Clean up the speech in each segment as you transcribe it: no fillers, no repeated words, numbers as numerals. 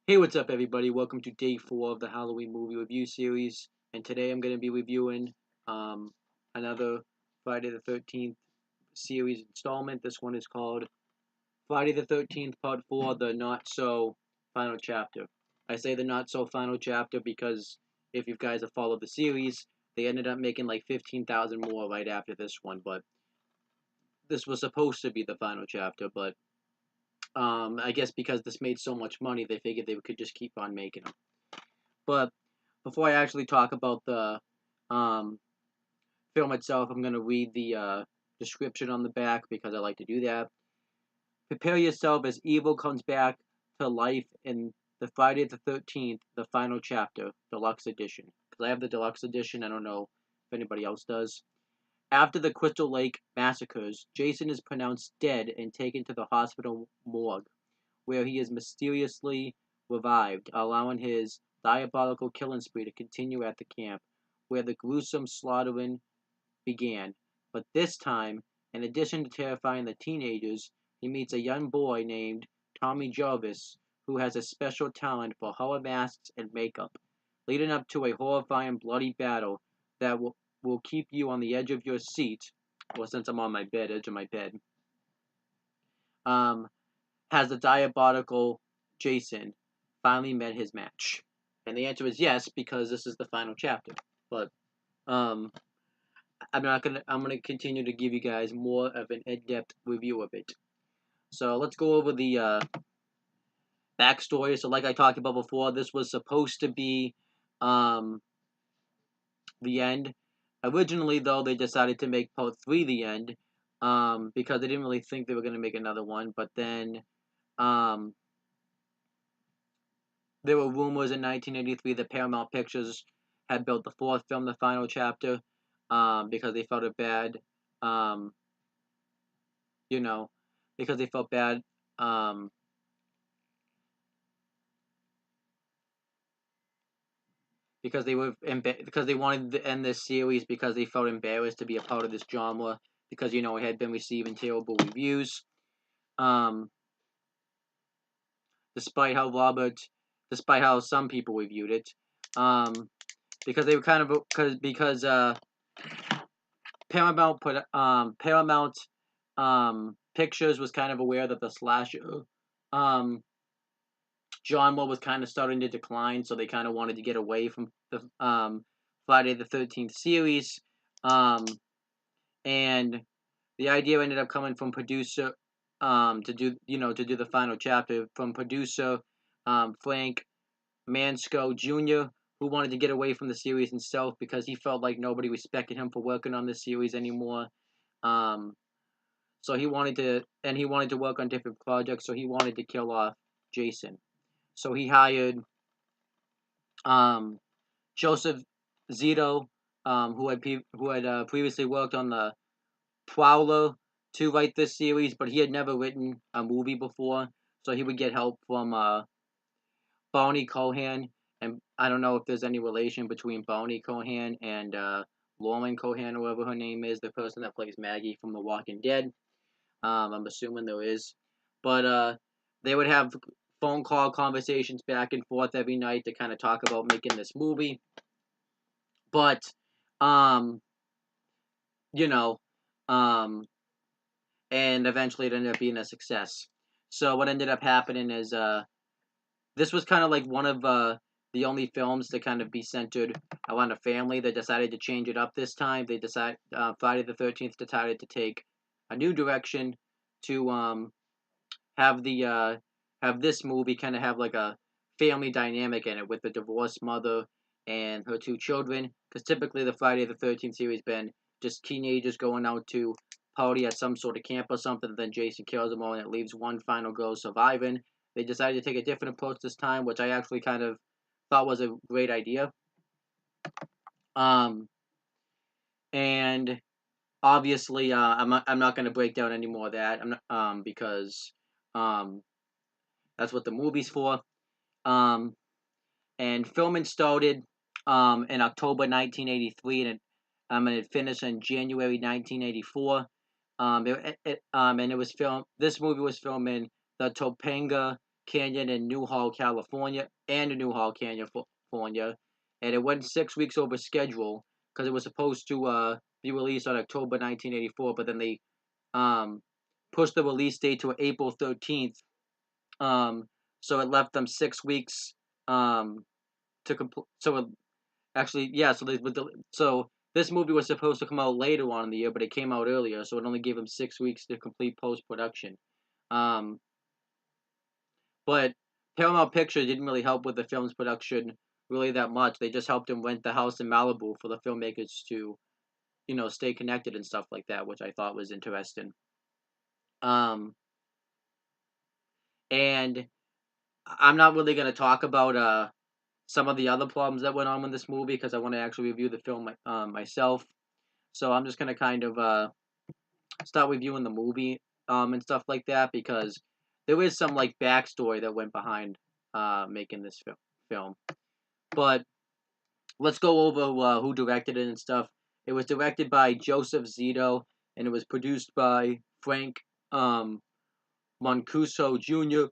Hey, what's up, everybody? Welcome to day 4 of the Halloween movie review series. And today I'm going to be reviewing um, another Friday the 13th series installment. This one is called Friday the 13th Part 4, The Not So Final Chapter. I say the Not So Final Chapter because if you guys have followed the series, they ended up making like 15,000 more right after this one. But this was supposed to be the final chapter, but I guess because this made so much money, they figured they could just keep on making them. But before I actually talk about the um, film itself, I'm going to read the description on the back because I like to do that. Prepare yourself as evil comes back to life in the Friday the 13th, the final chapter, deluxe edition. Because I have the deluxe edition, I don't know if anybody else does. After the Crystal Lake massacres, Jason is pronounced dead and taken to the hospital morgue, where he is mysteriously revived, allowing his diabolical killing spree to continue at the camp, where the gruesome slaughtering began. But this time, in addition to terrifying the teenagers, he meets a young boy named Tommy Jarvis, who has a special talent for horror masks and makeup, leading up to a horrifying bloody battle that will keep you on the edge of your seat, or since I'm on my bed, edge of my bed, um, has the diabolical Jason finally met his match? And the answer is yes, because this is the final chapter. But um, I'm gonna continue to give you guys more of an in-depth review of it. So let's go over the backstory. So like I talked about before, this was supposed to be um, the end. Originally, though, they decided to make part 3 the end because they didn't really think they were going to make another one. But then um, there were rumors in 1983 that Paramount Pictures had built the fourth film, the final chapter, because they felt it bad. Um, you know, because they felt bad. Um, because they wanted to end this series because they felt embarrassed to be a part of this genre because it had been receiving terrible reviews. Um, despite how despite how some people reviewed it, um, because they were kind of because Paramount Pictures was kind of aware that the slasher um, genre was kind of starting to decline, so they kind of wanted to get away from the Friday the 13th series. Um, and the idea ended up coming from producer to do the final chapter from producer Frank Mansco Jr., who wanted to get away from the series himself because he felt like nobody respected him for working on this series anymore. Um, so he wanted to work on different projects. So he wanted to kill off Jason. So he hired um, Joseph Zito, who had previously worked on the Prowler to write this series, but he had never written a movie before. So he would get help from Bonnie Cohan, and I don't know if there's any relation between Bonnie Cohan and Lauren Cohan, whoever her name is, the person that plays Maggie from The Walking Dead. I'm assuming there is, but they would have phone call conversations back and forth every night to kind of talk about making this movie. But um, you know, um, and eventually it ended up being a success. So what ended up happening is this was kind of like one of the only films to kind of be centered around a family. They decided to change it up this time. They decided Friday the 13th decided to take a new direction to have the have this movie kind of have like a family dynamic in it with the divorced mother and her two children. Because typically the Friday the 13th series been just teenagers going out to party at some sort of camp or something. Then Jason kills them all, and it leaves one final girl surviving. They decided to take a different approach this time, which I actually kind of thought was a great idea. Um, and obviously, I'm not going to break down any more of that. I'm not, because um, that's what the movie's for. Um, and filming started in October 1983, and it finished in January 1984. And it was filmed. This movie was filmed in the Topanga Canyon in Newhall, California, and it went 6 weeks over schedule because it was supposed to be released on October 1984, but then they um, pushed the release date to April 13th. So it left them 6 weeks to complete. So it, actually, yeah. So this movie was supposed to come out later on in the year, but it came out earlier, so it only gave them 6 weeks to complete post production. Um, but Paramount Pictures didn't really help with the film's production really that much. They just helped him rent the house in Malibu for the filmmakers to, stay connected and stuff like that, which I thought was interesting. Um, and I'm not really going to talk about some of the other problems that went on with this movie because I want to actually review the film myself. So I'm just going to kind of start reviewing the movie and stuff like that because there is some like backstory that went behind making this film. But let's go over who directed it and stuff. It was directed by Joseph Zito and it was produced by Frank Mancuso Jr.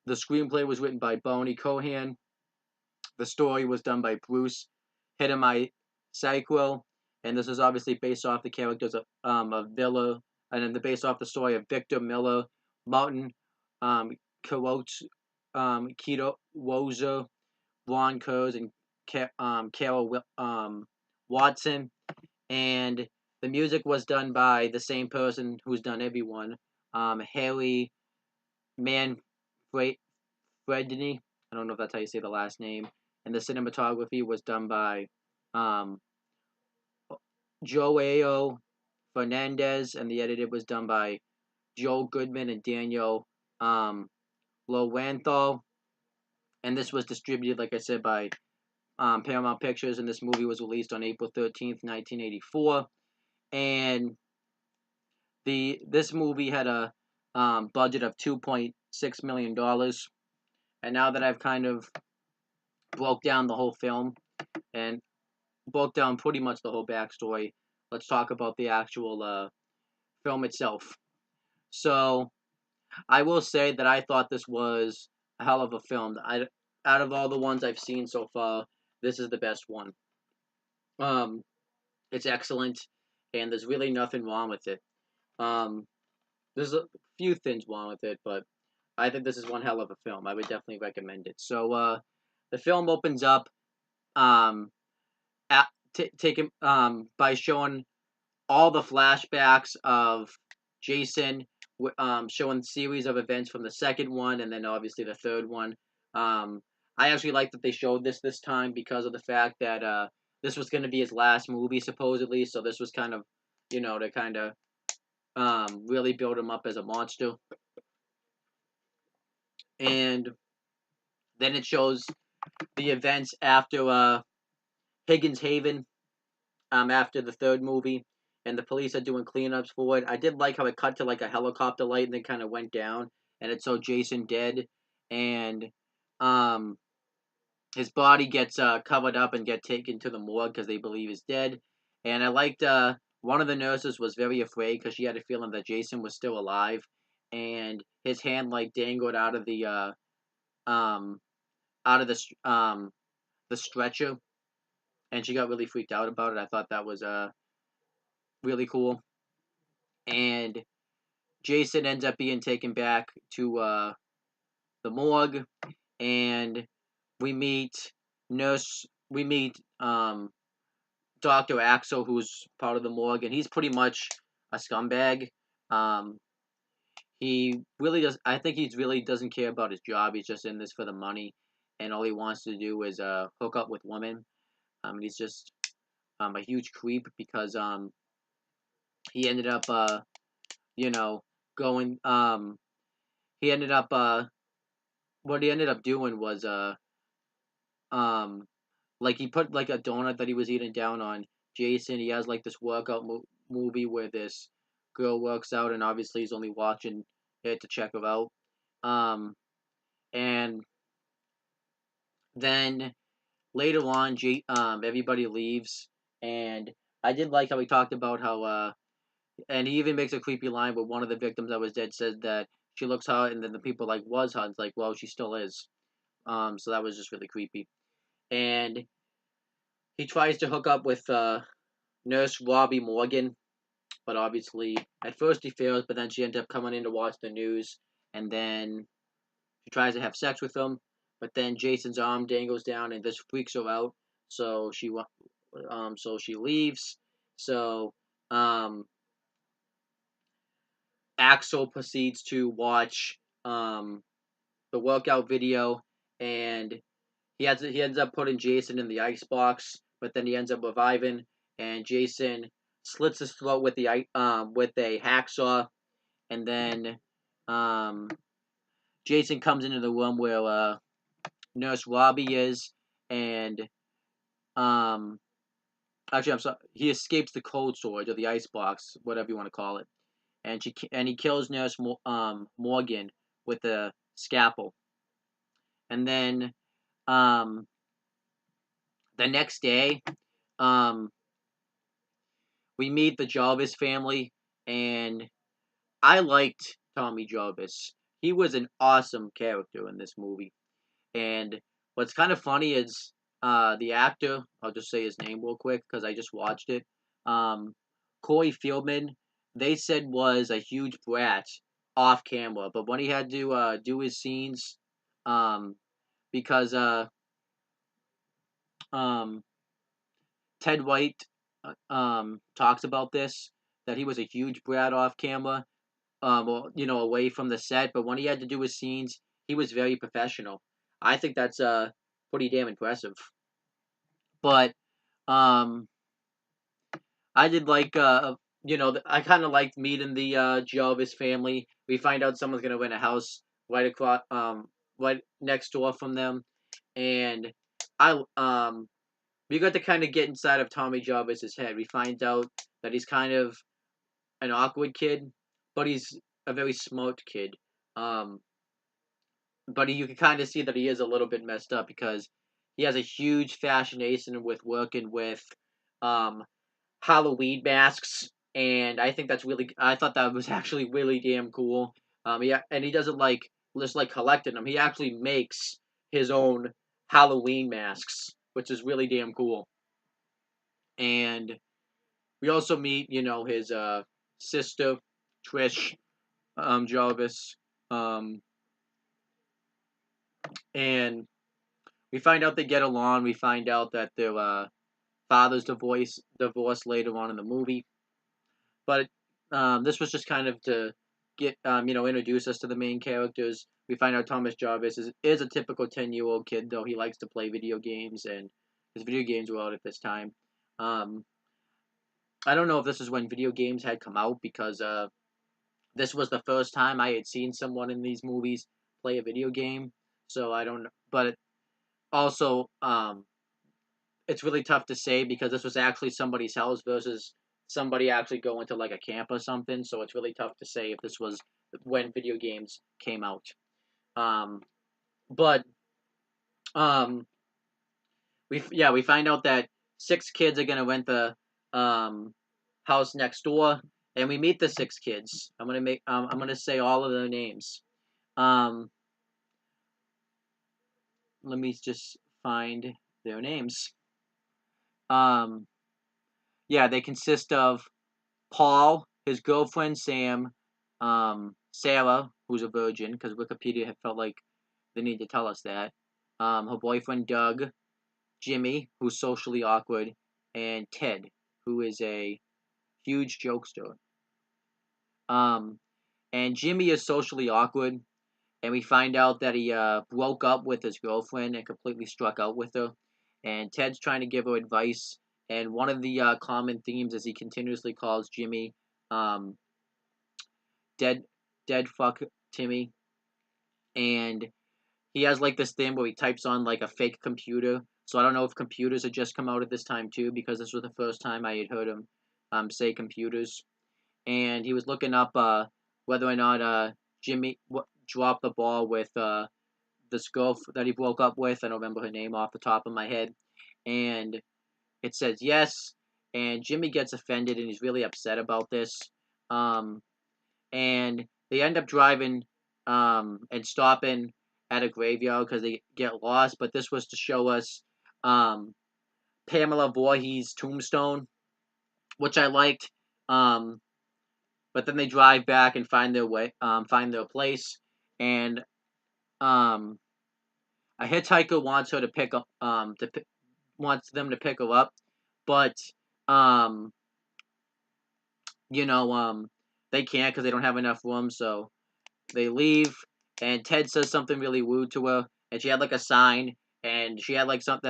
The screenplay was written by Bonnie Cohan. The story was done by Bruce Hidemai Saikwo, and this is obviously based off the characters of Villa, and then based off the story of Victor Miller, Martin Kiroch, Keto Wozer, Ron Kurz, and Carol Watson. And the music was done by the same person who's done everyone, Harry Manfredini. I don't know if that's how you say the last name. And the cinematography was done by um, Joao Fernandez, and the edit was done by Joel Goodman and Daniel Lowenthal. And this was distributed, like I said, by Paramount Pictures, and this movie was released on April 13th, 1984. And this movie had a budget of $2.6 million. And now that I've kind of broke down the whole film and broke down pretty much the whole backstory, let's talk about the actual film itself. So, I will say that I thought this was a hell of a film. Out of all the ones I've seen so far, this is the best one. Um, it's excellent, and there's really nothing wrong with it. Um, there's a few things wrong with it, but I think this is one hell of a film. I would definitely recommend it. So, the film opens up, um, taken by showing all the flashbacks of Jason, showing series of events from the second one and then obviously the third one. I actually like that they showed this time because of the fact that this was going to be his last movie supposedly, so this was kind of, to kind of really build him up as a monster. And then it shows the events after Higgins Haven, after the third movie, and the police are doing cleanups for it. I did like how it cut to like a helicopter light and then kind of went down, and it showed Jason dead, and um, his body gets covered up and get taken to the morgue because they believe he's dead. And I liked one of the nurses was very afraid because she had a feeling that Jason was still alive, and his hand like dangled out of the um out of the stretcher, and she got really freaked out about it. I thought that was really cool. And Jason ends up being taken back to the morgue, and we meet we meet Dr. Axel, who's part of the morgue, and he's pretty much a scumbag. Um, he really does. I think he really doesn't care about his job. He's just in this for the money, and all he wants to do is hook up with women. He's just a huge creep because he ended up you know going he ended up what he ended up doing was um like he put like a donut that he was eating down on Jason. He has like this workout movie where this girl works out, and obviously he's only watching it to check her out. Um, and then later on, everybody leaves, and I did like how he talked about how and he even makes a creepy line where one of the victims that was dead said that she looks hot, and then the people like was hot. It's like, well, she still is. So that was just really creepy. And he tries to hook up with Nurse Robbie Morgan, but obviously at first he fails, but then she ends up coming in to watch the news, and then she tries to have sex with him, but then Jason's arm dangles down, and this freaks her out, so she leaves. So um, Axel proceeds to watch the workout video, and he ends up putting Jason in the ice box, but then he ends up reviving, and Jason slits his throat with with a hacksaw, and then um, Jason comes into the room where Nurse Robbie is, and um, actually I'm sorry, he escapes the cold storage or the ice box, whatever you want to call it, and he kills Nurse Morgan with a scalpel, and then um, the next day um, we meet the Jarvis family, and I liked Tommy Jarvis. He was an awesome character in this movie. And what's kind of funny is the actor, I'll just say his name real quick because I just watched it. Um, Corey Fieldman, they said was a huge brat off camera, but when he had to do his scenes, um, because um, Ted White talks about this, that he was a huge brat off camera, well, away from the set. But when he had to do his scenes, he was very professional. I think that's pretty damn impressive. But um, I did like I kind of liked meeting the Jarvis family. We find out someone's gonna rent a house right next door from them, and I we got to kind of get inside of Tommy Jarvis's head. We find out that he's kind of an awkward kid, but he's a very smart kid. Um, but you can kind of see that he is a little bit messed up because he has a huge fascination with working with um, Halloween masks, and I think that's really. I thought that was actually really damn cool. Yeah, and he doesn't like just like collecting them. He actually makes his own Halloween masks, which is really damn cool. And we also meet, his sister, Trish Jarvis, um, and we find out they get along. We find out that their father's divorced later on in the movie. But this was just kind of to get introduce us to the main characters. We find out Thomas Jarvis is a typical 10-year-old kid, though he likes to play video games, and his video games were out at this time. Um, I don't know if this is when video games had come out because this was the first time I had seen someone in these movies play a video game. So I don't, but also it's really tough to say because this was actually somebody's house versus somebody actually going to like a camp or something. So it's really tough to say if this was when video games came out. Um, but um, we find out that 6 kids are gonna rent the um, house next door, and we meet the 6 kids. I'm gonna say all of their names. Um, Let me just find their names. Um, yeah, they consist of Paul, his girlfriend Sam, Sarah, who's a virgin, because Wikipedia had felt like they need to tell us that. Her boyfriend Doug, Jimmy, who's socially awkward, and Ted, who is a huge jokester. Um, and Jimmy is socially awkward, and we find out that he broke up with his girlfriend and completely struck out with her. And Ted's trying to give her advice, and one of the common themes is he continuously calls Jimmy um, dead, dead fuck Timmy, and he has like this thing where he types on like a fake computer. So I don't know if computers had just come out at this time too, because this was the first time I had heard him say computers. And he was looking up whether or not Jimmy dropped the ball with this girl that he broke up with. I don't remember her name off the top of my head. And it says yes. And Jimmy gets offended and he's really upset about this. Um, and they end up driving and stopping at a graveyard because they get lost. But this was to show us Pamela Voorhees' tombstone, which I liked. Um, but then they drive back and find their place, and um, a hitchhiker wants her to pick up, wants them to pick her up, but um, you know, they can't because they don't have enough room, so they leave, and Ted says something really rude to her, and she had like a sign, and she had like something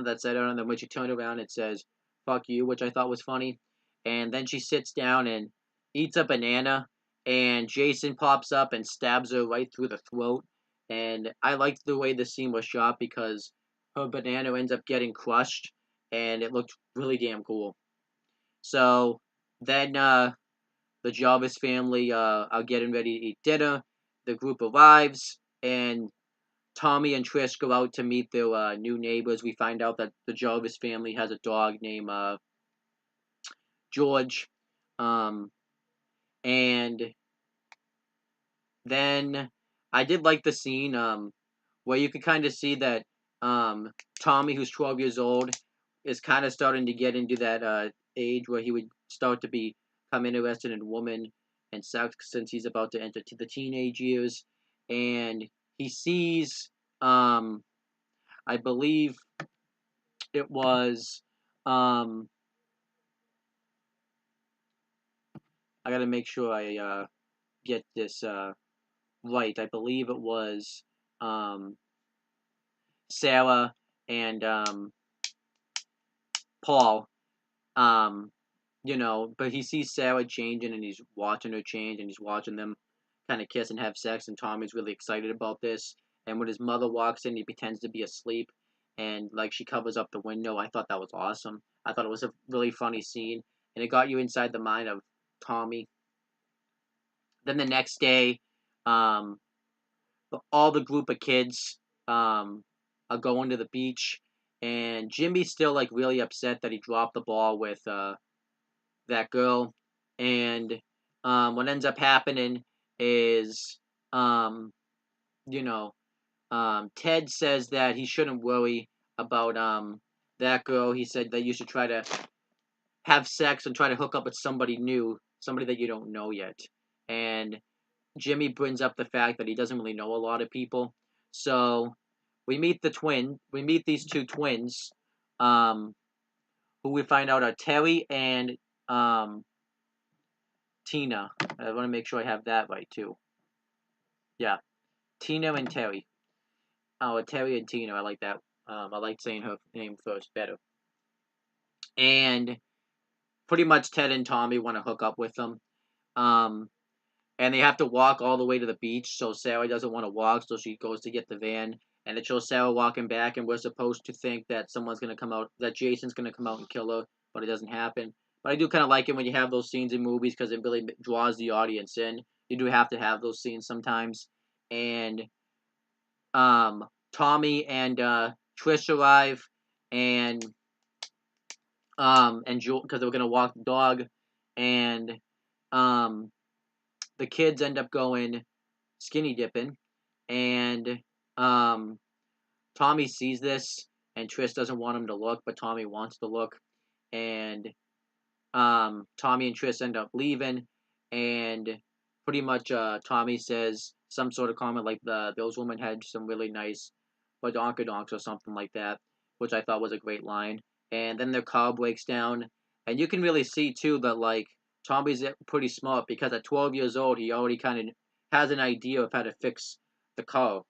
that said it on, and then when she turned around, it says "fuck you," which I thought was funny, and then she sits down and eats a banana, and Jason pops up and stabs her right through the throat, and I liked the way the scene was shot because her banana ends up getting crushed, and it looked really damn cool. So then the Jarvis family are getting ready to eat dinner. The group arrives, and Tommy and Trish go out to meet their new neighbors. We find out that the Jarvis family has a dog named George. Um, and then I did like the scene where you could kind of see that um, Tommy, who's 12 years old, is kind of starting to get into that age where he would start to become interested in women and sex since he's about to enter the teenage years. And he sees, I believe it was, um, I got to make sure I get this right. I believe it was um, Sarah and Paul. Um, but he sees Sarah changing and he's watching her change and he's watching them kind of kiss and have sex. And Tommy's really excited about this. And when his mother walks in, he pretends to be asleep and like she covers up the window. I thought that was awesome. I thought it was a really funny scene and it got you inside the mind of Tommy. Then the next day, um, all the group of kids are going to the beach, and Jimmy's still like really upset that he dropped the ball with that girl, and what ends up happening is um, you know Ted says that he shouldn't worry about that girl. He said that you should try to have sex and try to hook up with somebody new, somebody that you don't know yet, and Jimmy brings up the fact that he doesn't really know a lot of people. So we meet these two twins, um, who we find out are Terry and um, Tina. I want to make sure I have that right too. Yeah, Tina and Terry. Oh, Terry and Tina. I like that. I like saying her name first better. And pretty much Ted and Tommy want to hook up with them. Um, and they have to walk all the way to the beach. So Sarah doesn't want to walk, so she goes to get the van, and it shows Sarah walking back, and we're supposed to think that someone's gonna come out, that Jason's gonna come out and kill her, but it doesn't happen. But I do kind of like it when you have those scenes in movies because it really draws the audience in. You do have to have those scenes sometimes, and Tommy and Trish arrive, and because they were gonna walk the dog, and um the kids end up going skinny dipping, and um, Tommy sees this, and Trish doesn't want him to look, but Tommy wants to look, and Tommy and Trish end up leaving, and pretty much Tommy says some sort of comment like those women had some really nice badonkadonks or something like that, which I thought was a great line. And then their car breaks down, and you can really see too that like Tommy's pretty smart because at 12 years old he already kind of has an idea of how to fix the car,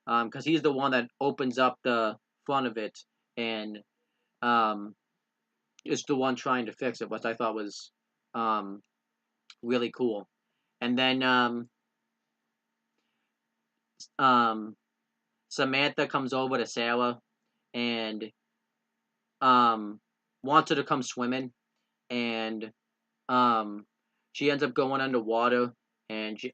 because he's the one that opens up the front of it and um, is the one trying to fix it, which I thought was um, really cool. And then um, Samantha comes over to Sarah and um, wants her to come swimming, and um, she ends up going underwater, and she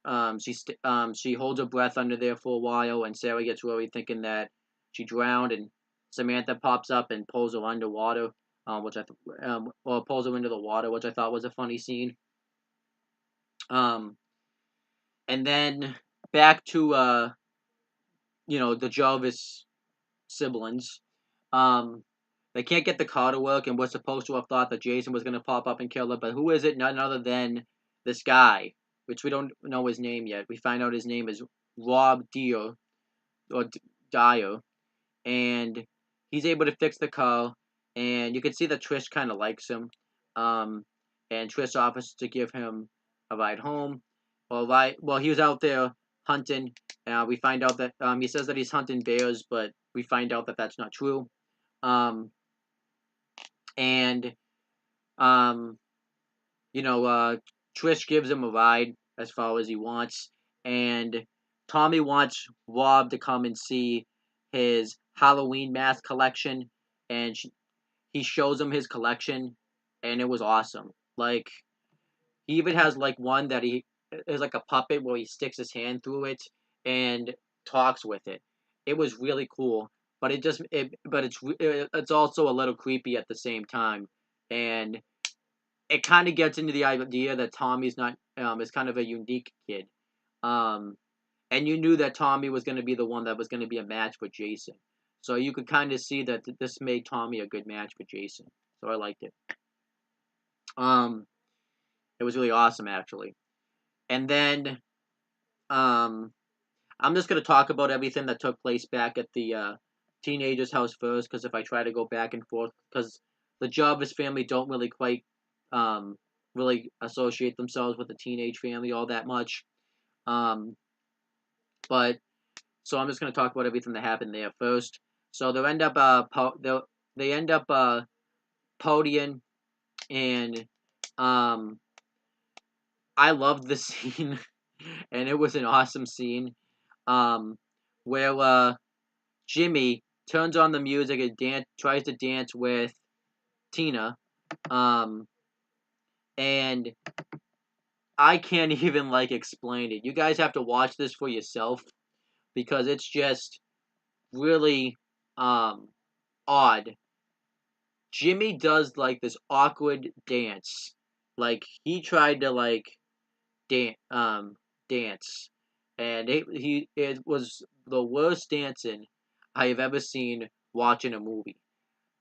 holds her breath under there for a while, and Sarah gets worried thinking that she drowned, and Samantha pops up and pulls her underwater, or pulls her into the water, which I thought was a funny scene. Um, and then back to the Jarvis siblings. Um, they can't get the car to work, and we're supposed to have thought that Jason was gonna pop up and kill her, but who is it? None other than this guy, which we don't know his name yet. We find out his name is Rob Deer or Dyer, and he's able to fix the car, and you can see that Trish kind of likes him. Um, and Trish offers to give him a ride home. Well, he was out there hunting. We find out that he says that he's hunting bears, but we find out that that's not true. Um, and um, you know, Trish gives him a ride as far as he wants, and Tommy wants Rob to come and see his Halloween mask collection, and he shows him his collection, and it was awesome. Like, he even has like one that he is like a puppet where he sticks his hand through it and talks with it. It was really cool, but it's also a little creepy at the same time, and it kind of gets into the idea that Tommy's not is kind of a unique kid. Um, and you knew that Tommy was going to be the one that was going to be a match for Jason. So you could kind of see that this made Tommy a good match for Jason. So I liked it. Um, it was really awesome actually. And then um, I'm just going to talk about everything that took place back at the teenager's house first, because if I try to go back and forth, because the Jarvis family don't really quite really associate themselves with the teenage family all that much. Um, but so I'm just going to talk about everything that happened there first. So they end up podium, and um, I loved the scene, and it was an awesome scene. Where Jimmy turns on the music and tries to dance with Tina, um, and I can't even like explain it. You guys have to watch this for yourself because it's just really odd. Jimmy does like this awkward dance, like he tried to like dance, and it was the worst dancing I have ever seen watching a movie.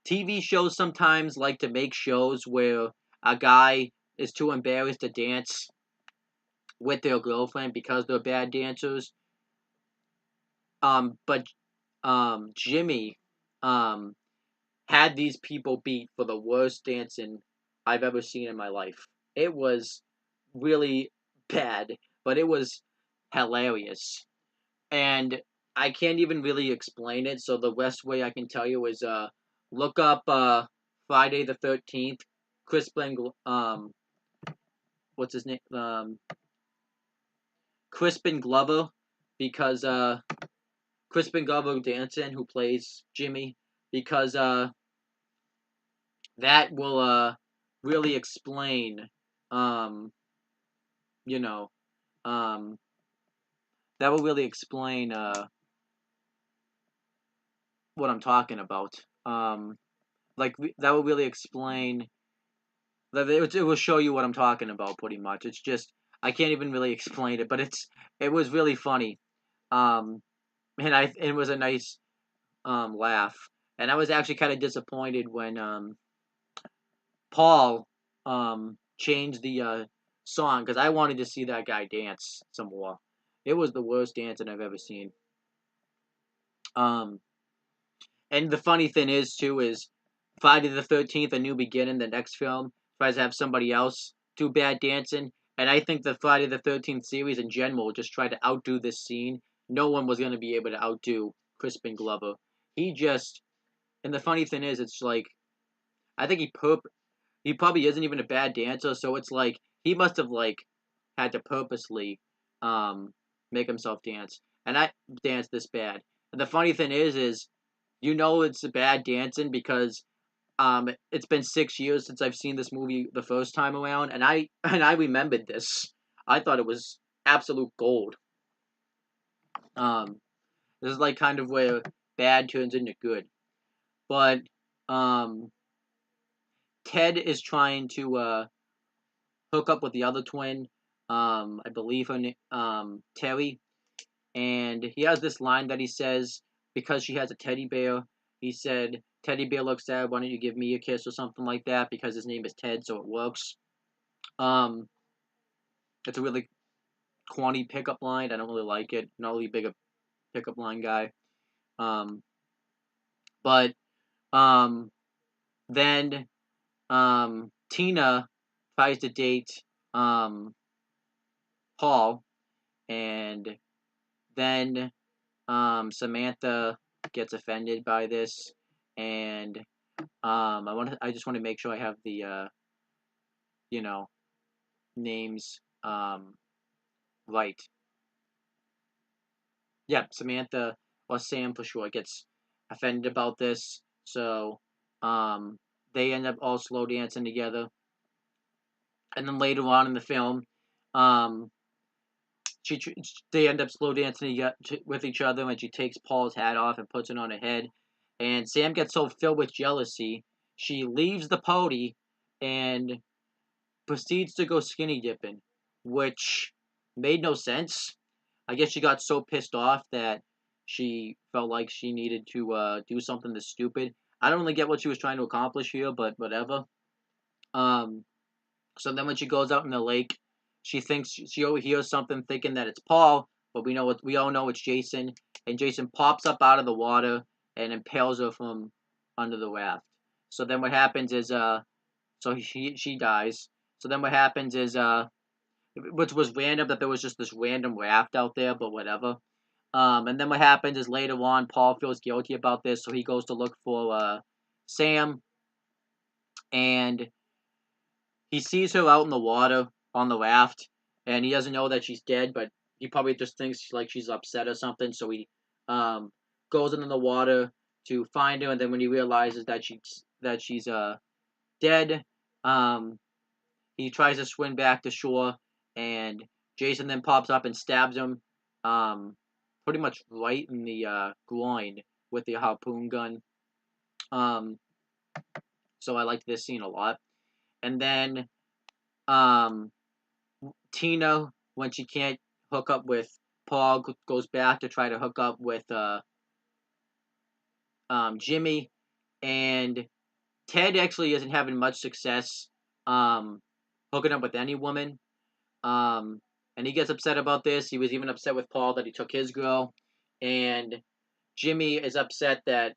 TV shows sometimes like to make shows where a guy is too embarrassed to dance with their girlfriend because they're bad dancers. But Jimmy um had these people beat for the worst dancing I've ever seen in my life. It was really bad, but it was hilarious. And I can't even really explain it, so the best way I can tell you is look up Friday the 13th, Crispin what's his name? Crispin Glover, because Crispin Glover Danson, who plays Jimmy, because that will really explain um you know um that will really explain what I'm talking about. That will really explain that it will show you what I'm talking about pretty much. It's just I can't even really explain it, but it was really funny. Um and it was a nice laugh. And I was actually kind of disappointed when Paul changed the song, because I wanted to see that guy dance some more. It was the worst dancing I've ever seen. Um, and the funny thing is too is Friday the 13th, A New Beginning, the next film tries to have somebody else do bad dancing, and I think the Friday the 13th series in general just tried to outdo this scene. No one was going to be able to outdo Crispin Glover. He just, and the funny thing is, it's like I think he probably isn't even a bad dancer, so it's like he must have like had to purposely um make himself dance. And I dance this bad. And the funny thing is it's bad dancing because it's been 6 years since I've seen this movie the first time around, and I remembered this. I thought it was absolute gold. Um this is like kind of where bad turns into good. But um Ted is trying to hook up with the other twin. I believe her name Terry, and he has this line that he says because she has a teddy bear. He said, "Teddy bear looks sad. Why don't you give me a kiss or something like that?" Because his name is Ted, so it works. Um, it's a really corny pickup line. I don't really like it. Not really big a pickup line guy. Um, but um, then Tina tries to date Paul, and then Samantha gets offended by this, and I just want to make sure I have the you know names right. Yeah, Samantha or Sam for sure gets offended about this, so um they end up all slow dancing together, and then later on in the film, um she they end up slow dancing with each other, and she takes Paul's hat off and puts it on her head. And Sam gets so filled with jealousy, she leaves the party and proceeds to go skinny dipping, which made no sense. I guess she got so pissed off that she felt like she needed to do something that's stupid. I don't really get what she was trying to accomplish here, but whatever. Um, so then when she goes out in the lake, she thinks she overhears something, thinking that it's Paul, but we all know it's Jason. And Jason pops up out of the water and impales her from under the raft. So then what happens is so she dies. So then what happens is which was random that there was just this random raft out there, but whatever. And then what happens is later on, Paul feels guilty about this, so he goes to look for Sam, and he sees her out in the water on the raft, and he doesn't know that she's dead, but he probably just thinks like she's upset or something. So he um, goes into the water to find her, and then when he realizes that she's dead, um, he tries to swim back to shore, and Jason then pops up and stabs him, pretty much right in the groin with the harpoon gun. Um, so I liked this scene a lot. And then um, Tina, when she can't hook up with Paul, goes back to try to hook up with Jimmy, and Ted actually isn't having much success um, hooking up with any woman. Um, and he gets upset about this. He was even upset with Paul that he took his girl, and Jimmy is upset that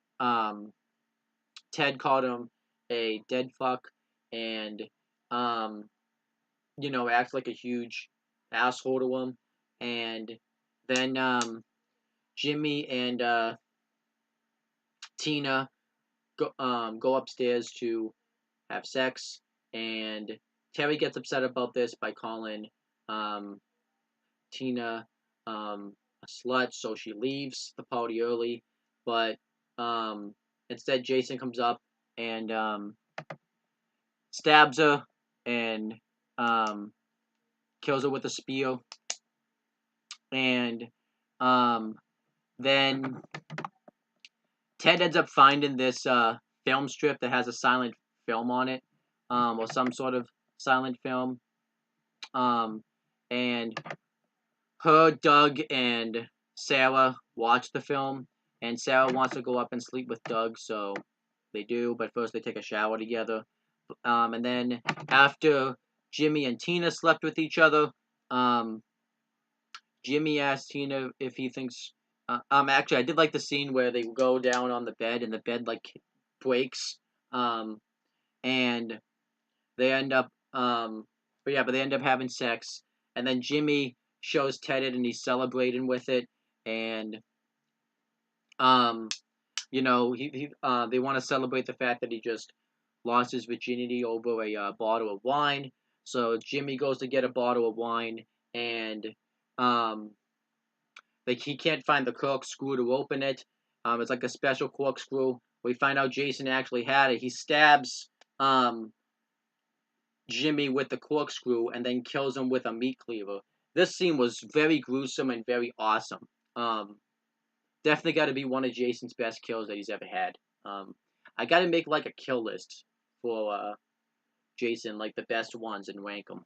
Ted called him a dead fuck, and um, acts like a huge asshole to him. And then Jimmy and Tina go upstairs to have sex, and Terry gets upset about this by calling um, Tina a slut, so she leaves the party early. But instead, Jason comes up and stabs her and um, kills her with a spear. And um, then Ted ends up finding this film strip that has a silent film on it, or some sort of silent film. Um, and Doug, and Sarah watch the film, and Sarah wants to go up and sleep with Doug, so they do, but first they take a shower together. And then after Jimmy and Tina slept with each other, um, Jimmy asked Tina if he thinks. Actually, I did like the scene where they go down on the bed and the bed like breaks, um, and they end up, but they end up having sex, and then Jimmy shows Ted it, and he's celebrating with it, and um, they want to celebrate the fact that he just lost his virginity over a bottle of wine. So Jimmy goes to get a bottle of wine, and um, he can't find the corkscrew to open it. It's like a special corkscrew. We find out Jason actually had it. He stabs Jimmy with the corkscrew and then kills him with a meat cleaver. This scene was very gruesome and very awesome. Definitely got to be one of Jason's best kills that he's ever had. I got to make like a kill list for Jason, like the best ones, and rank them.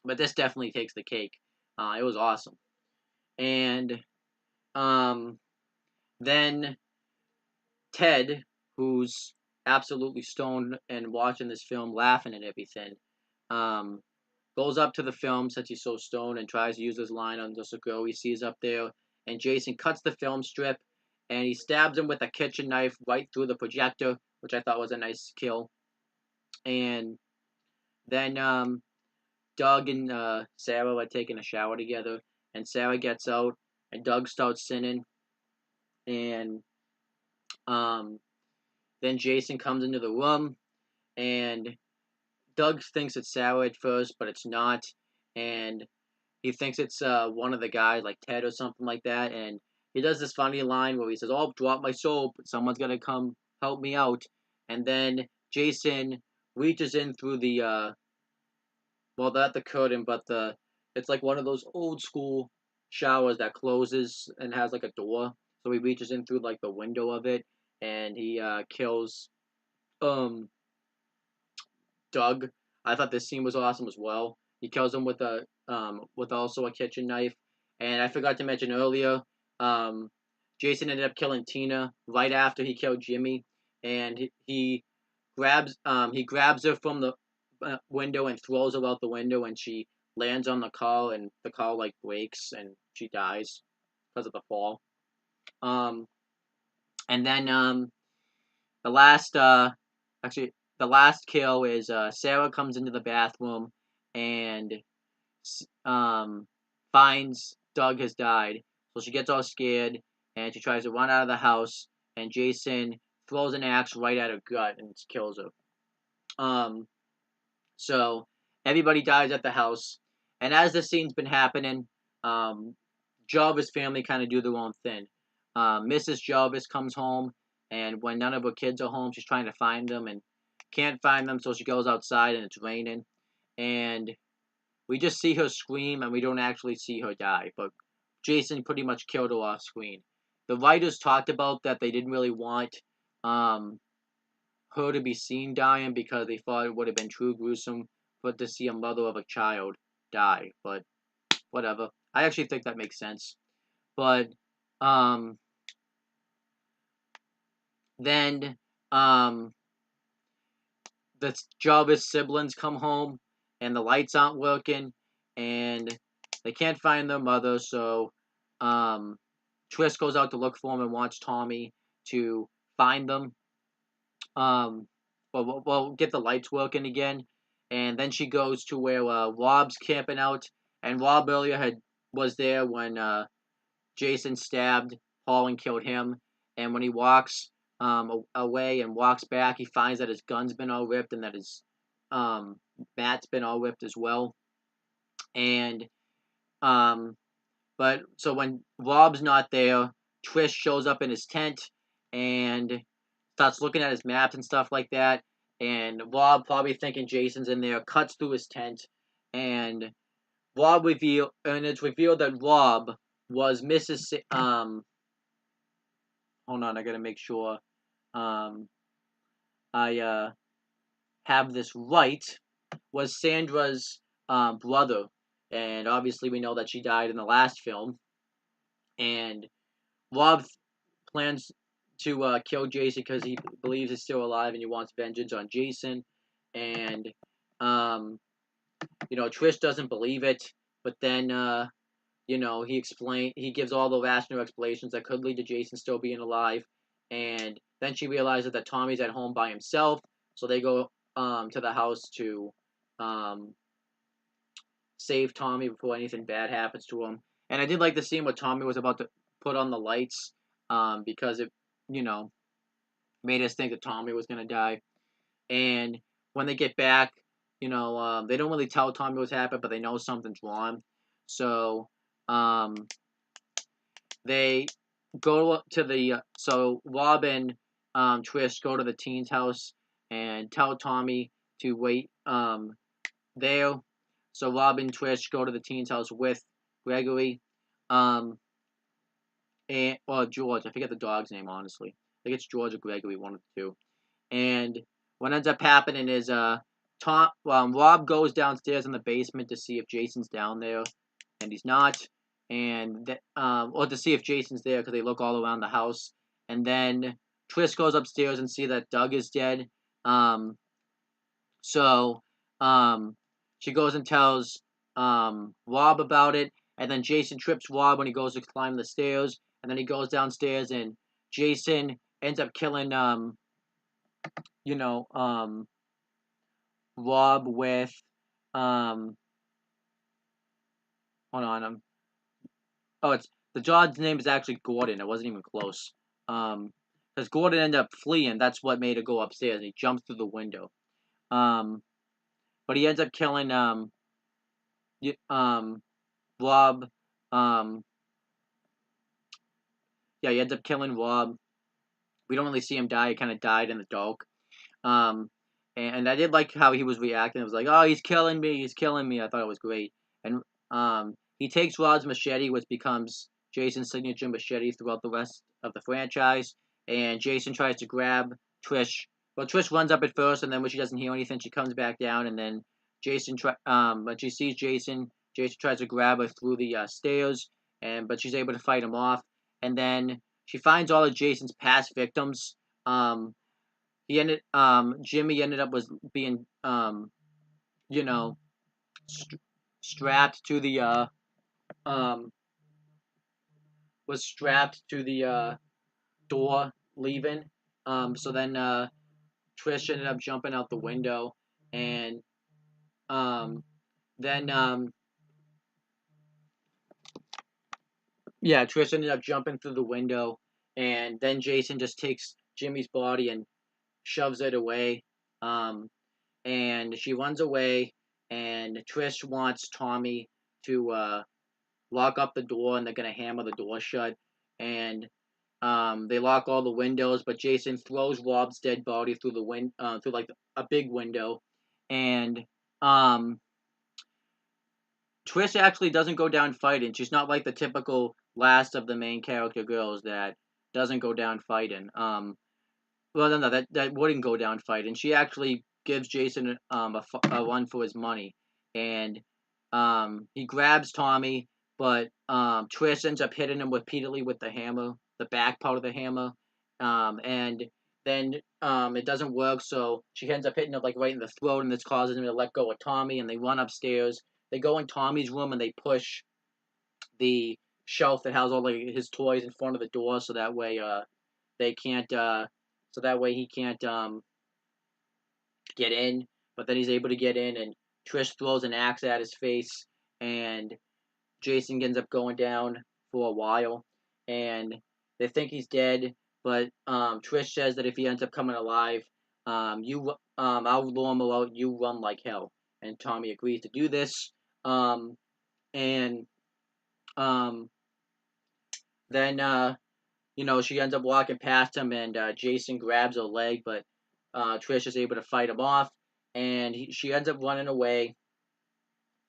But this definitely takes the cake. It was awesome. And then Ted, who's absolutely stoned and watching this film, laughing and everything, um, goes up to the film since he's so stoned and tries to use his line on this girl he sees up there. And Jason cuts the film strip and he stabs him with a kitchen knife right through the projector, which I thought was a nice kill. And then Doug and Sarah are taking a shower together, and Sarah gets out, and Doug starts sinning, and um, then Jason comes into the room, and Doug thinks it's Sarah at first, but it's not, and he thinks it's one of the guys, like Ted or something like that, and he does this funny line where he says, "Oh, drop my soap, someone's gonna come help me out," and then Jason reaches in through the well, not the curtain, but it's like one of those old school showers that closes and has like a door. So he reaches in through like the window of it, and he kills um Doug. I thought this scene was awesome as well. He kills him with also a kitchen knife, and I forgot to mention earlier, um, Jason ended up killing Tina right after he killed Jimmy, and he grabs her from the window and throws her out the window, and she lands on the car, and the car like breaks, and she dies because of the fall. Um, and then the last actually the last kill is Sarah comes into the bathroom and um finds Doug has died. So she gets all scared and she tries to run out of the house and Jason throws an axe right at her gut and kills her. Um so everybody dies at the house. And as the scene's been happening, um Jarvis' family kind of do their own thing. Mrs. Jarvis comes home, and when none of her kids are home, she's trying to find them and can't find them, so she goes outside and it's raining. And we just see her scream, and we don't actually see her die. But Jason pretty much killed her off screen. The writers talked about that they didn't really want um, her to be seen dying because they thought it would have been too gruesome for to see a mother of a child die. But whatever. I actually think that makes sense. But um, then the Jarvis siblings come home and the lights aren't working and they can't find their mother, so Trish goes out to look for them and wants Tommy to find them. Um, well, get the lights working again, and then she goes to where Rob's camping out, and Rob earlier was there when Jason stabbed Paul and killed him. And when he walks away and walks back, he finds that his gun's been all ripped and that his mat's been all ripped as well. And but so when Rob's not there, Trish shows up in his tent and starts looking at his maps and stuff like that. And Rob, probably thinking Jason's in there, cuts through his tent, and it's revealed that Rob was Mrs. Hold on, I gotta make sure um, I have this right. Was Sandra's brother, and obviously we know that she died in the last film. And Rob plans to kill Jason because he believes he's still alive and he wants vengeance on Jason. And Trish doesn't believe it, but then he gives all the rational explanations that could lead to Jason still being alive, and then she realizes that Tommy's at home by himself, so they go to the house to um, save Tommy before anything bad happens to him. And I did like the scene where Tommy was about to put on the lights because it, you know, made us think that Tommy was gonna die. And when they get back, they don't really tell Tommy what's happened, but they know something's wrong. So they go to so Rob and Trish go to the teen's house and tell Tommy to wait there. So Rob and Trish go to the teen's house with Gregory, or George. I forget the dog's name, honestly. I think it's George or Gregory, one of the two. And what ends up happening is Rob goes downstairs in the basement to see if Jason's down there, and he's not. and or to see if Jason's there because they look all around the house, and then Trish goes upstairs and see that Doug is dead. Um, so she goes and tells Rob about it, and then Jason trips Rob when he goes to climb the stairs, and then he goes downstairs, and Jason ends up killing you know Rob with um hold on oh, it's the John's name is actually Gordon. It wasn't even close. Because Gordon ended up fleeing. That's what made her go upstairs. And he jumps through the window. Um, but he ends up killing Rob. Um, yeah, he ends up killing Rob. We don't really see him die. He kind of died in the dark. Um, and I did like how he was reacting. It was like, oh, he's killing me. He's killing me. I thought it was great. And he takes Rob's machete, which becomes Jason's signature machete throughout the rest of the franchise. And Jason tries to grab Trish. Well, Trish runs up at first, and then when she doesn't hear anything, she comes back down. And then when she sees Jason, Jason tries to grab her through the stairs, but she's able to fight him off. And then she finds all of Jason's past victims. Jimmy ended up was being you know strapped to the um was strapped to the door leaving. So then Trish ended up jumping out the window, and um then yeah, Trish ended up jumping through the window, and then Jason just takes Jimmy's body and shoves it away. Um and she runs away, and Trish wants Tommy to lock up the door, and they're gonna hammer the door shut, and they lock all the windows, but Jason throws Rob's dead body through the through like a big window, and um Trish actually doesn't go down fighting. She's not like the typical last of the main character girls that doesn't go down fighting. Well, no, that wouldn't go down fighting. She actually gives Jason a run for his money, and he grabs Tommy, but Trish ends up hitting him repeatedly with the hammer, the back part of the hammer, and then it doesn't work, so she ends up hitting him like right in the throat, and this causes him to let go of Tommy, and they run upstairs. They go in Tommy's room and they push the shelf that has all like his toys in front of the door, so that way they can't so that way he can't get in, but then he's able to get in, and Trish throws an axe at his face, and Jason ends up going down for a while, and they think he's dead, but Trish says that if he ends up coming alive, I'll lure him out, you run like hell, and Tommy agrees to do this, and um, then she ends up walking past him, and Jason grabs her leg, but Trish is able to fight him off, and she ends up running away,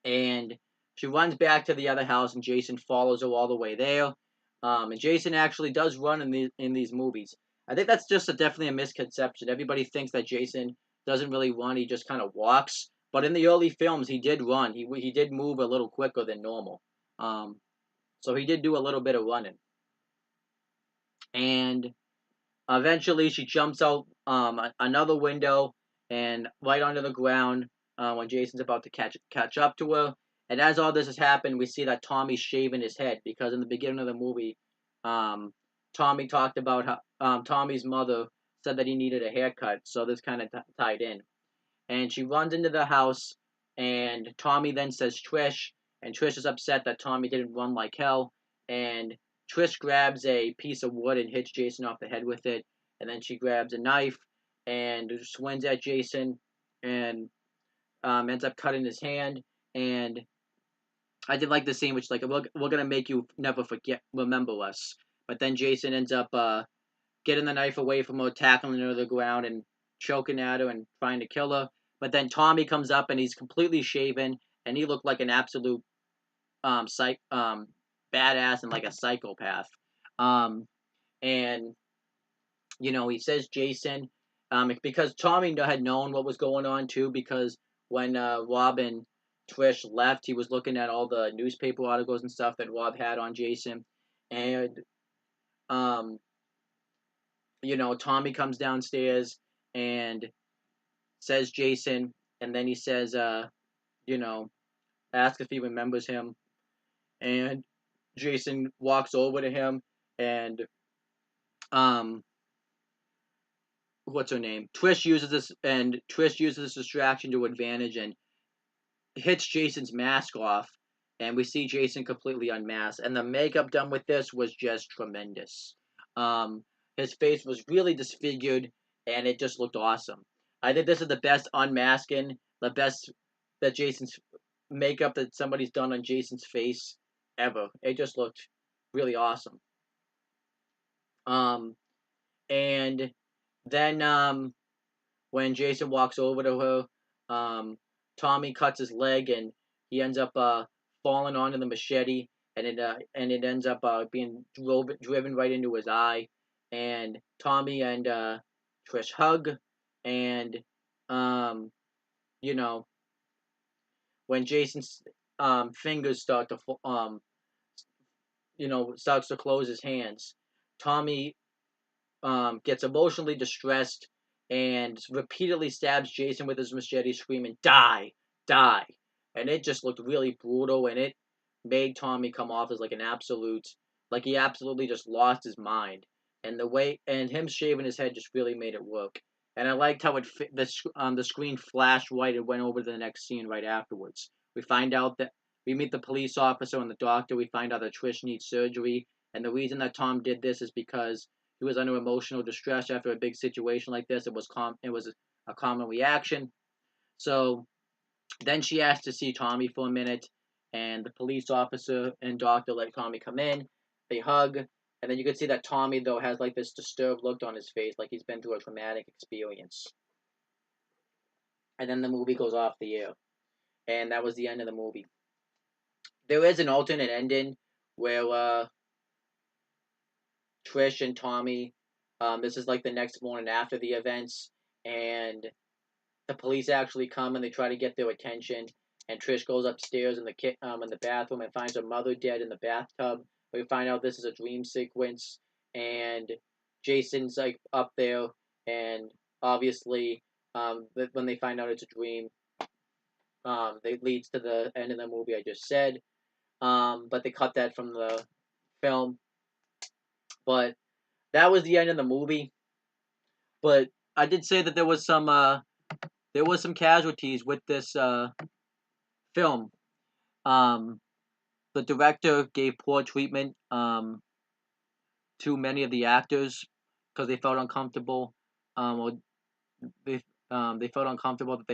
and she runs back to the other house, and Jason follows her all the way there. And Jason actually does run in these movies. I think that's just definitely a misconception. Everybody thinks that Jason doesn't really run; he just kind of walks. But in the early films, he did run. He did move a little quicker than normal. So he did do a little bit of running, and eventually, she jumps out another window and right onto the ground when Jason's about to catch up to her. And as all this has happened, we see that Tommy's shaving his head because in the beginning of the movie, Tommy talked about how Tommy's mother said that he needed a haircut, so this kind of tied in. And she runs into the house, and Tommy then says Trish, and Trish is upset that Tommy didn't run like hell, and Trish grabs a piece of wood and hits Jason off the head with it, and then she grabs a knife and swings at Jason, and ends up cutting his hand. And I did like the scene, which like we're gonna make you never remember us. But then Jason ends up getting the knife away from her, tackling her to the ground, and choking at her and trying to kill her. But then Tommy comes up and he's completely shaven, and he looked like an absolute badass and like a psychopath. Um, and he says Jason, because Tommy had known what was going on too, because when Robin Trish left, he was looking at all the newspaper articles and stuff that Rob had on Jason, and um, Tommy comes downstairs and says Jason, and then he says, you know, asks if he remembers him, and Jason walks over to him, and um, what's her name? Trish uses this distraction to advantage and hits Jason's mask off, and we see Jason completely unmasked. And the makeup done with this was just tremendous. Um, his face was really disfigured, and it just looked awesome. I think this is the best unmasking, the best that Jason's makeup that somebody's done on Jason's face ever. It just looked really awesome. Um, and then when Jason walks over to her, Tommy cuts his leg and he ends up falling onto the machete, and it ends up being driven right into his eye. And Tommy and Trish hug, and um, you know when Jason's fingers start to starts to close his hands, Tommy gets emotionally distressed and repeatedly stabs Jason with his machete, screaming, "Die! Die!" And it just looked really brutal, and it made Tommy come off as like he absolutely just lost his mind. And him shaving his head just really made it work. And I liked how the screen flashed white and went over to the next scene right afterwards. We find out that we meet the police officer and the doctor. We find out that Trish needs surgery, and the reason that Tom did this is because he was under emotional distress after a big situation like this. It was a common reaction. So then she asked to see Tommy for a minute, and the police officer and doctor let Tommy come in. They hug, and then you can see that Tommy though has like this disturbed look on his face, like he's been through a traumatic experience. And then the movie goes off the air, and that was the end of the movie. There is an alternate ending where Trish and Tommy. This is like the next morning after the events, and the police actually come and they try to get their attention. And Trish goes upstairs in the bathroom and finds her mother dead in the bathtub. We find out this is a dream sequence, and Jason's like up there, and obviously, when they find out it's a dream, it leads to the end of the movie I just said. But they cut that from the film. But that was the end of the movie. But I did say that there was some casualties with this film. Um, the director gave poor treatment to many of the actors because they felt uncomfortable, or they felt uncomfortable that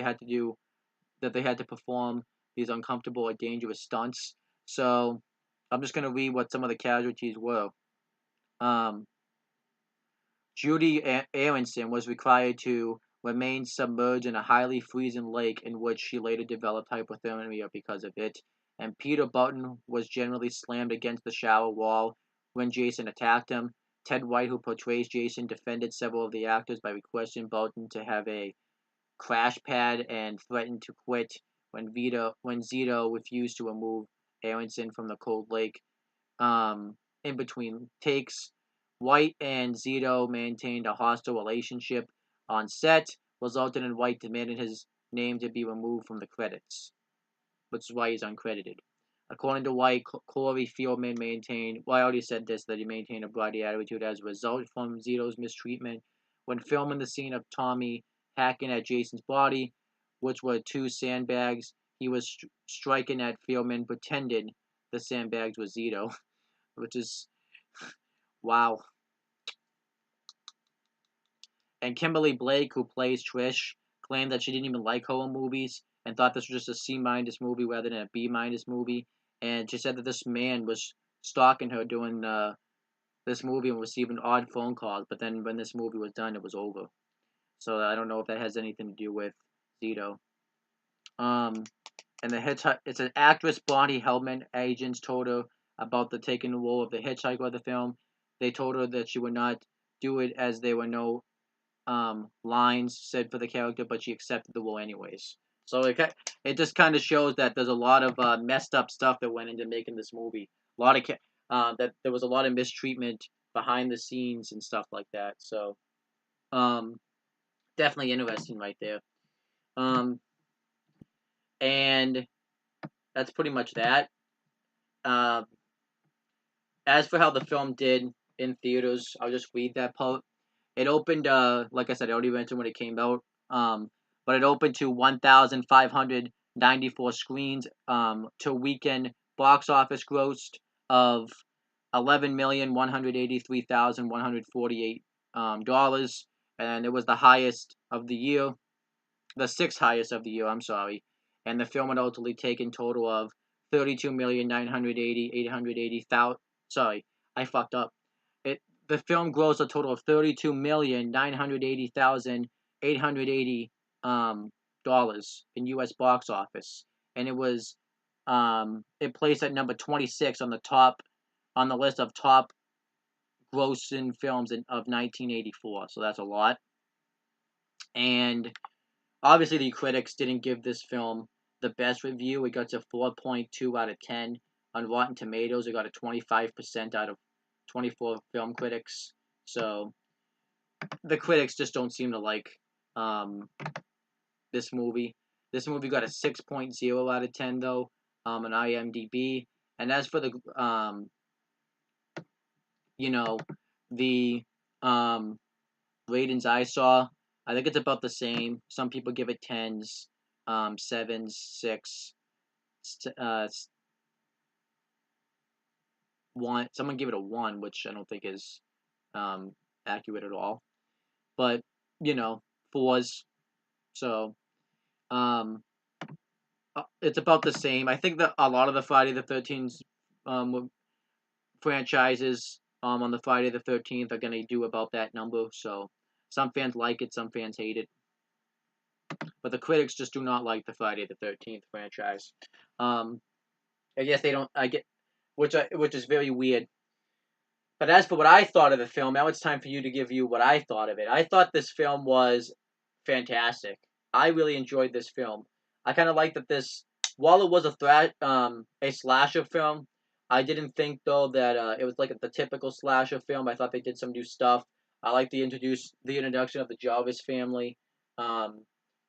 they had to perform these uncomfortable or dangerous stunts. So I'm just gonna read what some of the casualties were. Um, Judy Aronson was required to remain submerged in a highly freezing lake in which she later developed hypothermia because of it, and Peter Button was generally slammed against the shower wall when Jason attacked him. Ted White, who portrays Jason, defended several of the actors by requesting Button to have a crash pad and threatened to quit when Zito refused to remove Aronson from the cold lake. In between takes, White and Zito maintained a hostile relationship on set, resulting in White demanding his name to be removed from the credits, which is why he's uncredited. According to White, Corey Fieldman maintained, well, I already said this, that he maintained a bloody attitude as a result from Zito's mistreatment. When filming the scene of Tommy hacking at Jason's body, which were two sandbags, he was striking at Fieldman, pretended the sandbags were Zito, which is, wow. And Kimberly Blake, who plays Trish, claimed that she didn't even like horror movies and thought this was just a C-minus movie rather than a B-minus movie. And she said that this man was stalking her during this movie and receiving odd phone calls. But then when this movie was done, it was over. So I don't know if that has anything to do with Zito. And it's an actress, Bonnie Hellman. Agents told her about the taking the role of the hitchhiker of the film. They told her that she would not do it as there were no lines said for the character, but she accepted the role anyways. So it just kind of shows that there's a lot of messed up stuff that went into making this movie. A lot of that there was a lot of mistreatment behind the scenes and stuff like that. So um, definitely interesting right there. Um, and that's pretty much that. Uh, as for how the film did in theaters, I'll just read that part. It opened, like I said, I already mentioned when it came out, um, but it opened to 1,594 screens, to weekend box office grossed of 11,183,148 dollars, and it was the highest of the year, the sixth highest of the year. I'm sorry, and the film would ultimately take in total of 32,980,880,000. Sorry, I fucked up. It The film grossed a total of 32,980,880 dollars in U.S. box office, and it placed at number 26 on the list of top grossing films of 1984. So that's a lot, and obviously, the critics didn't give this film the best review. It got a 4.2 out of 10 on Rotten Tomatoes. It got a 25% out of 24 film critics. So the critics just don't seem to like um, this movie. This movie got a 6.0 out of 10 though on IMDb. And as for the you know the um, ratings I saw, I think it's about the same. Some people give it tens, sevens, six, uh, one. Someone gave it a one, which I don't think is um, accurate at all. But you know, fours. So um, it's about the same. I think that a lot of the Friday the 13th franchises on the Friday the 13th are gonna do about that number. So some fans like it, some fans hate it. But the critics just do not like the Friday the 13th franchise. Um, I guess they don't. I get, which is very weird. But as for what I thought of the film, now it's time for you to give you what I thought of it. I thought this film was fantastic. I really enjoyed this film. I kind of like that this, while it was a slasher film, I didn't think though that it was like the typical slasher film. I thought they did some new stuff. I like the introduction of the Jarvis family, um,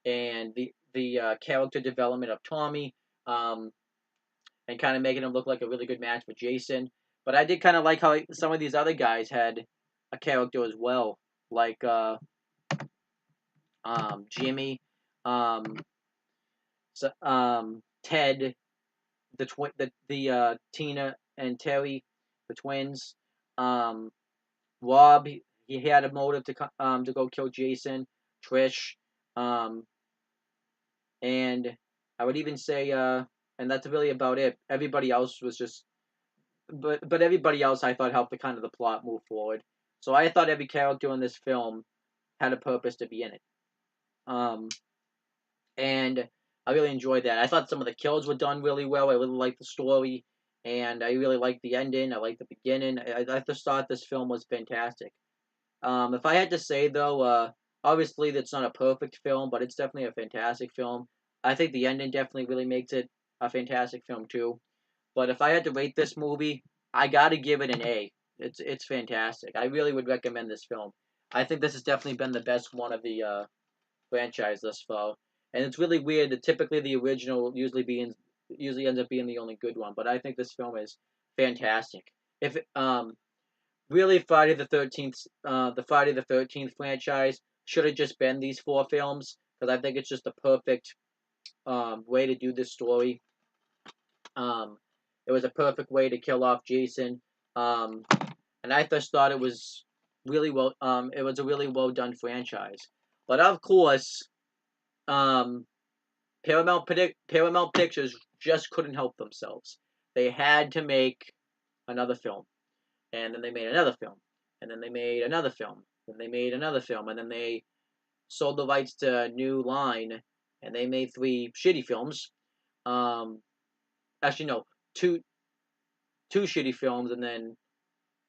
and the character development of Tommy. Um, and kind of making him look like a really good match for Jason. But I did kind of like how some of these other guys had a character as well, like Jimmy, um, Ted, the Tina and Terry, the twins, um, Rob. He had a motive to go kill Jason, Trish, um, and I would even say and that's really about it. Everybody else was just but everybody else I thought helped the kind of the plot move forward. So I thought every character in this film had a purpose to be in it. Um, and I really enjoyed that. I thought some of the kills were done really well. I really liked the story, and I really liked the ending. I liked the beginning. I just thought this film was fantastic. If I had to say though, obviously that's not a perfect film, but it's definitely a fantastic film. I think the ending definitely really makes it a fantastic film too. But if I had to rate this movie, I gotta give it an A. It's fantastic. I really would recommend this film. I think this has definitely been the best one of the franchise thus far. And it's really weird that typically the original usually ends up being the only good one. But I think this film is fantastic. If really the Friday the 13th franchise should have just been these four films because I think it's just the perfect way to do this story. Um, it was a perfect way to kill off Jason. Um, and I just thought it was really well. It was a really well done franchise. But of course, um, Paramount Pictures just couldn't help themselves. They had to make another film, and then they made another film, and then they made another film, and they made another film, and then they sold the rights to New Line, and they made three shitty films. Um, actually, no, two two shitty films, and then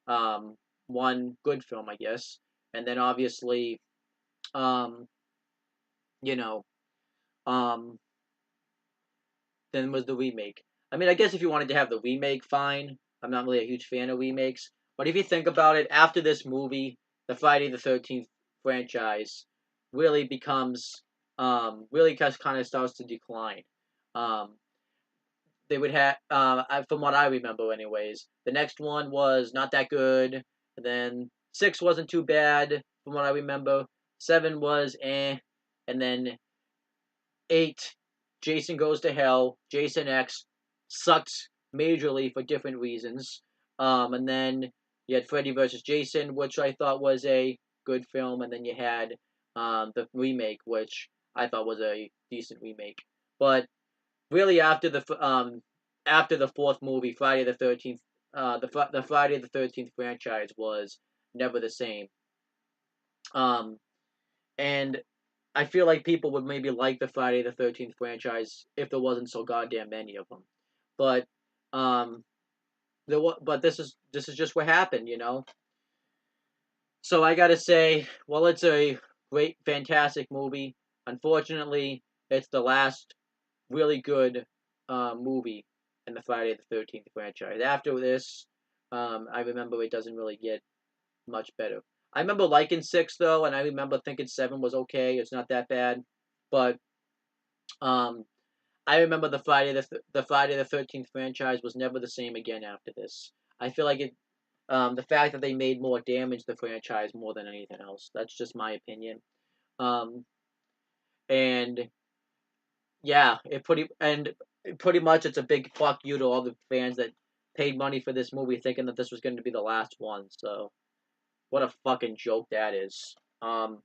um, one good film, I guess, and then obviously, um, you know, um, than was the remake. I mean, I guess if you wanted to have the remake, fine. I'm not really a huge fan of remakes. But if you think about it, after this movie, the Friday the 13th franchise really becomes, really kind of starts to decline. Um, they would have, from what I remember, anyways. The next one was not that good. And then 6 wasn't too bad, from what I remember. 7 was eh. And then 8, Jason Goes to Hell, Jason X, sucked majorly for different reasons. And then you had Freddy vs. Jason, which I thought was a good film. And then you had the remake, which I thought was a decent remake. But really, after the fourth movie, Friday the 13th, the Friday the 13th franchise was never the same. And I feel like people would maybe like the Friday the 13th franchise if there wasn't so goddamn many of them. But um, but this is just what happened, you know. So I gotta say, well, it's a great, fantastic movie. Unfortunately, it's the last really good movie in the Friday the 13th franchise. After this, I remember it doesn't really get much better. I remember liking 6 though, and I remember thinking 7 was okay. It's not that bad, but um, I remember the Friday the 13th franchise was never the same again after this. I feel like the fact that they made more damage to the franchise more than anything else. That's just my opinion. Um, and yeah, pretty much it's a big fuck you to all the fans that paid money for this movie thinking that this was going to be the last one. So what a fucking joke that is. So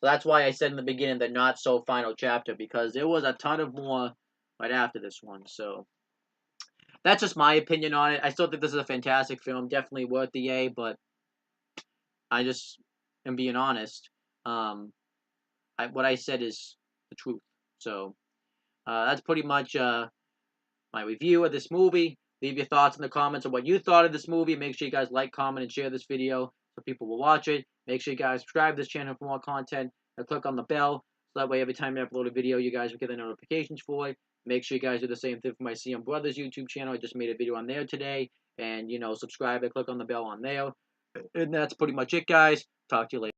that's why I said in the beginning the not so final chapter, because there was a ton of more right after this one. So that's just my opinion on it. I still think this is a fantastic film, definitely worth the A, but I just am being honest. Um, what I said is the truth. So that's pretty much my review of this movie. Leave your thoughts in the comments on what you thought of this movie. Make sure you guys like, comment, and share this video so people will watch it. Make sure you guys subscribe to this channel for more content and click on the bell so that way every time I upload a video, you guys will get the notifications for it. Make sure you guys do the same thing for my CM Brothers YouTube channel. I just made a video on there today. And, subscribe and click on the bell on there. And that's pretty much it, guys. Talk to you later.